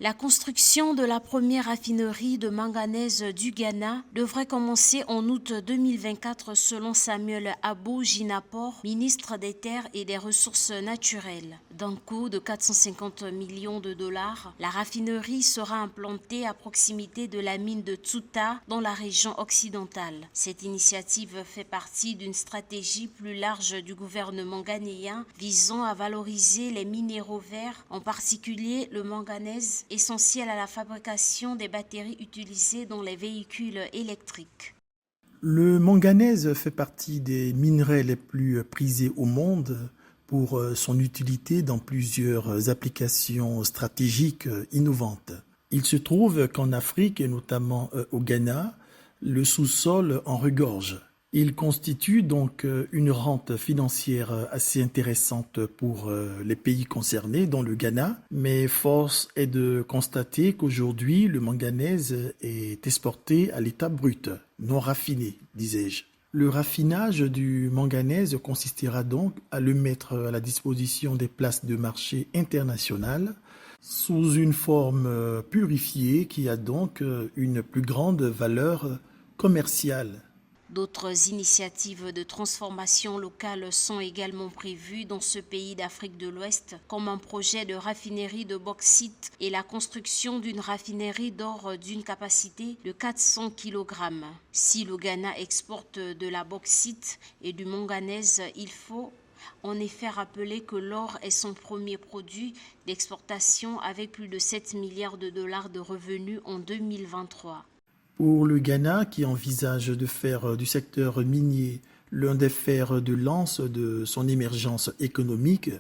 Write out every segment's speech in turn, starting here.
La construction de la première raffinerie de manganèse du Ghana devrait commencer en août 2024 selon Samuel Abou Jinapor, ministre des Terres et des Ressources naturelles. D'un coût de 450 millions de dollars, la raffinerie sera implantée à proximité de la mine de Tsuta dans la région occidentale. Cette initiative fait partie d'une stratégie plus large du gouvernement ghanéen visant à valoriser les minéraux verts, en particulier le manganèse, essentiel à la fabrication des batteries utilisées dans les véhicules électriques. Le manganèse fait partie des minerais les plus prisés au monde pour son utilité dans plusieurs applications stratégiques innovantes. Il se trouve qu'en Afrique, et notamment au Ghana, le sous-sol en regorge. Il constitue donc une rente financière assez intéressante pour les pays concernés, dont le Ghana, mais force est de constater qu'aujourd'hui, le manganèse est exporté à l'état brut, non raffiné, disais-je. Le raffinage du manganèse consistera donc à le mettre à la disposition des places de marché internationales sous une forme purifiée qui a donc une plus grande valeur commerciale. D'autres initiatives de transformation locale sont également prévues dans ce pays d'Afrique de l'Ouest, comme un projet de raffinerie de bauxite et la construction d'une raffinerie d'or d'une capacité de 400 kg. Si le Ghana exporte de la bauxite et du manganèse, il faut en effet rappeler que l'or est son premier produit d'exportation avec plus de 7 milliards de dollars de revenus en 2023. Pour le Ghana, qui envisage de faire du secteur minier l'un des fers de lance de son émergence économique,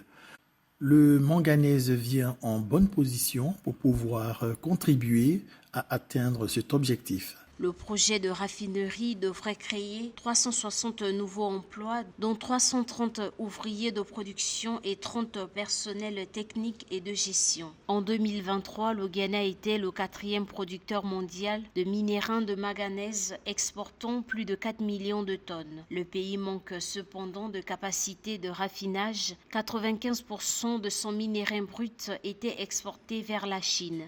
le manganèse vient en bonne position pour pouvoir contribuer à atteindre cet objectif. Le projet de raffinerie devrait créer 360 nouveaux emplois, dont 330 ouvriers de production et 30 personnels techniques et de gestion. En 2023, le Ghana était le quatrième producteur mondial de minéraux de manganèse, exportant plus de 4 millions de tonnes. Le pays manque cependant de capacité de raffinage. 95% de son minerai brut était exporté vers la Chine.